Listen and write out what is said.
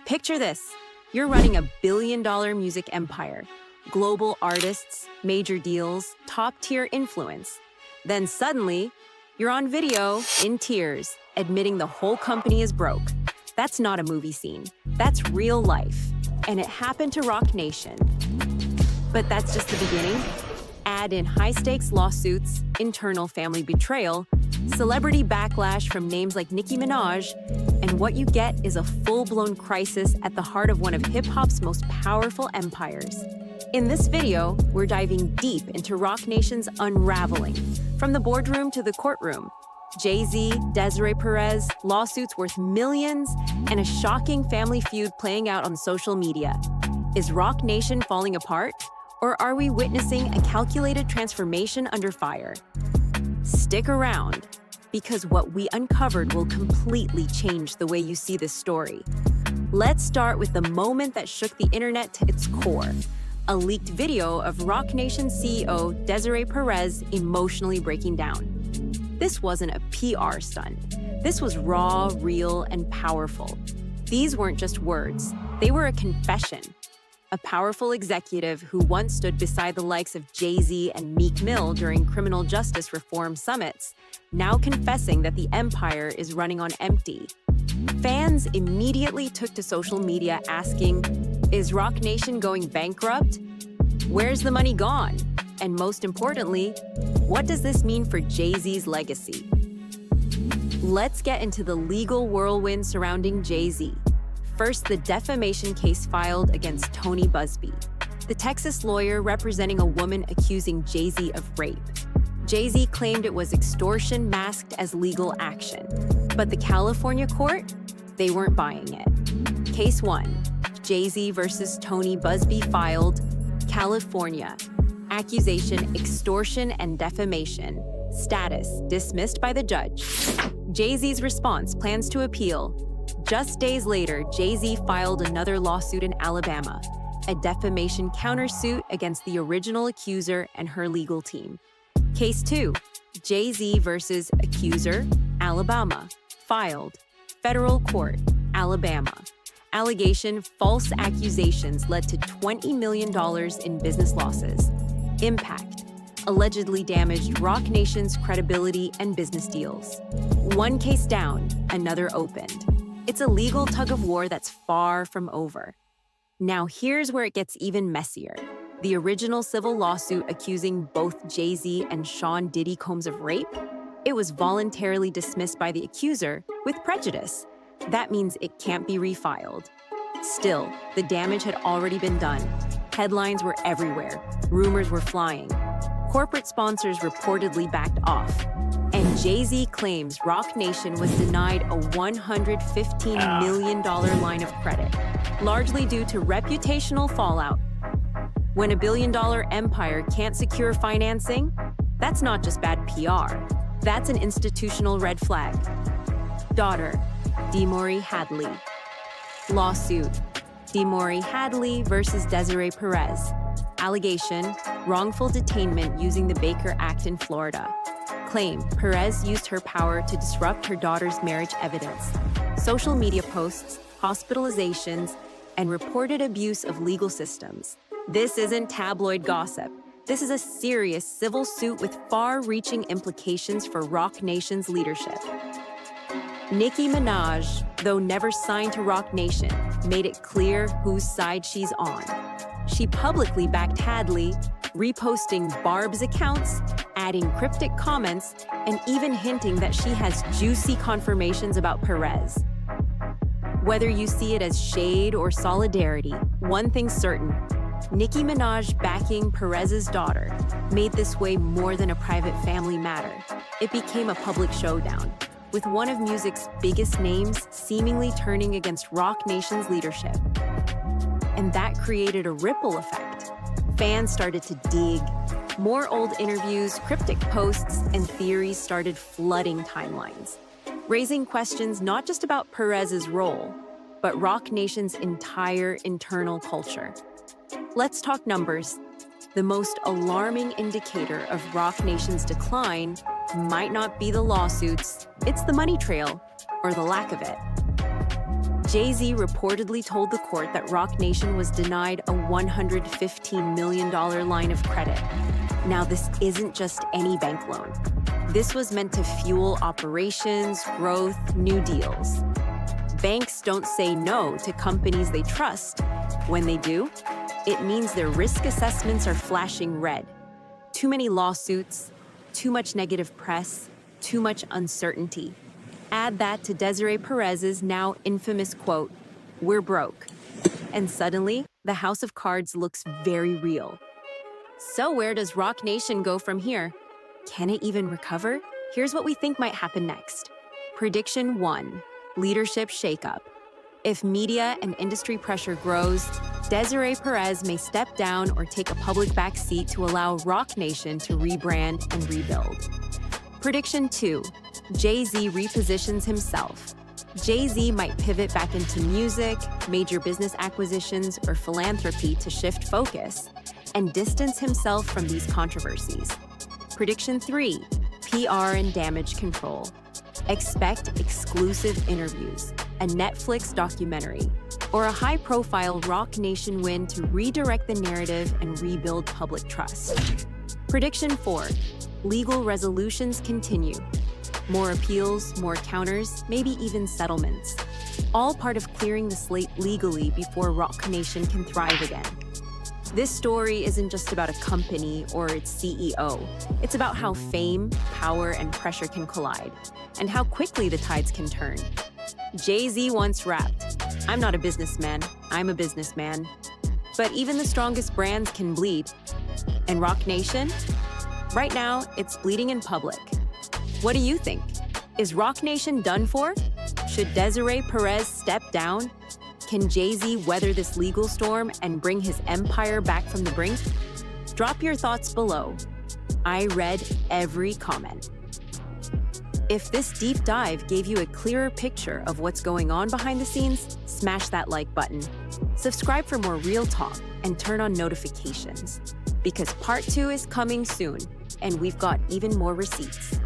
Picture this. You're running a billion-dollar music empire. Global artists, major deals, top-tier influence. Then suddenly, you're on video, in tears, admitting the whole company is broke. That's not a movie scene. That's real life. And it happened to Roc Nation. But that's just the beginning. Add in high-stakes lawsuits, internal family betrayal, celebrity backlash from names like Nicki Minaj, and what you get is a full-blown crisis at the heart of one of hip-hop's most powerful empires. In this video, we're diving deep into Roc Nation's unraveling, from the boardroom to the courtroom. Jay-Z, Desiree Perez, lawsuits worth millions, and a shocking family feud playing out on social media. Is Roc Nation falling apart? Or are we witnessing a calculated transformation under fire? Stick around, because what we uncovered will completely change the way you see this story. Let's start with the moment that shook the internet to its core. A leaked video of Roc Nation CEO Desiree Perez emotionally breaking down. This wasn't a PR stunt. This was raw, real, and powerful. These weren't just words. They were a confession. A powerful executive who once stood beside the likes of Jay-Z and Meek Mill during criminal justice reform summits, now confessing that the empire is running on empty. Fans immediately took to social media asking, is Roc Nation going bankrupt? Where's the money gone? And most importantly, what does this mean for Jay-Z's legacy? Let's get into the legal whirlwind surrounding Jay-Z. First, the defamation case filed against Tony Busby, the Texas lawyer representing a woman accusing Jay-Z of rape. Jay-Z claimed it was extortion masked as legal action, but the California court, they weren't buying it. Case 1, Jay-Z versus Tony Busby filed, California. Accusation, extortion, and defamation. Status, dismissed by the judge. Jay-Z's response, plans to appeal. Just days later, Jay-Z filed another lawsuit in Alabama, a defamation countersuit against the original accuser and her legal team. Case 2, Jay-Z versus accuser, Alabama, filed, federal court, Alabama. Allegation, false accusations led to $20 million in business losses. Impact, allegedly damaged Roc Nation's credibility and business deals. One case down, another opened. It's a legal tug-of-war that's far from over. Now here's where it gets even messier. The original civil lawsuit accusing both Jay-Z and Sean Diddy Combs of rape, it was voluntarily dismissed by the accuser with prejudice. That means it can't be refiled. Still, the damage had already been done. Headlines were everywhere. Rumors were flying. Corporate sponsors reportedly backed off. And Jay-Z claims Roc Nation was denied a $115 million line of credit, largely due to reputational fallout. When a billion-dollar empire can't secure financing, that's not just bad PR. That's an institutional red flag. Daughter, DeMauri Hadley. Lawsuit, DeMauri Hadley versus Desiree Perez. Allegation, wrongful detainment using the Baker Act in Florida. Claim, Perez used her power to disrupt her daughter's marriage evidence. Social media posts, hospitalizations, and reported abuse of legal systems. This isn't tabloid gossip. This is a serious civil suit with far-reaching implications for Roc Nation's leadership. Nicki Minaj, though never signed to Roc Nation, made it clear whose side she's on. She publicly backed Hadley, reposting Barb's accounts, adding cryptic comments, and even hinting that she has juicy confirmations about Perez. Whether you see it as shade or solidarity, one thing's certain. Nicki Minaj backing Perez's daughter made this way more than a private family matter. It became a public showdown, with one of music's biggest names seemingly turning against Roc Nation's leadership. And that created a ripple effect. Fans started to dig. More old interviews, cryptic posts, and theories started flooding timelines, raising questions not just about Perez's role, but Roc Nation's entire internal culture. Let's talk numbers. The most alarming indicator of Roc Nation's decline might not be the lawsuits, it's the money trail, or the lack of it. Jay-Z reportedly told the court that Roc Nation was denied a $115 million line of credit. Now, this isn't just any bank loan. This was meant to fuel operations, growth, new deals. Banks don't say no to companies they trust. When they do, it means their risk assessments are flashing red. Too many lawsuits, too much negative press, too much uncertainty. Add that to Desiree Perez's now infamous quote, "We're broke." And suddenly, the house of cards looks very real. So where does Roc Nation go from here? Can it even recover? Here's what we think might happen next. Prediction 1, leadership shakeup. If media and industry pressure grows, Desiree Perez may step down or take a public backseat to allow Roc Nation to rebrand and rebuild. Prediction 2, Jay-Z repositions himself. Jay-Z might pivot back into music, major business acquisitions, or philanthropy to shift focus and distance himself from these controversies. Prediction 3, PR and damage control. Expect exclusive interviews, a Netflix documentary, or a high-profile Roc Nation win to redirect the narrative and rebuild public trust. Prediction 4, legal resolutions continue. More appeals, more counters, maybe even settlements. All part of clearing the slate legally before Roc Nation can thrive again. This story isn't just about a company or its CEO. It's about how fame, power, and pressure can collide, and how quickly the tides can turn. Jay-Z once rapped, "I'm not a businessman, I'm a businessman." But even the strongest brands can bleed. And Roc Nation? Right now, it's bleeding in public. What do you think? Is Roc Nation done for? Should Desiree Perez step down? Can Jay-Z weather this legal storm and bring his empire back from the brink? Drop your thoughts below. I read every comment. If this deep dive gave you a clearer picture of what's going on behind the scenes, smash that like button. Subscribe for more real talk and turn on notifications. Because part 2 is coming soon, and we've got even more receipts.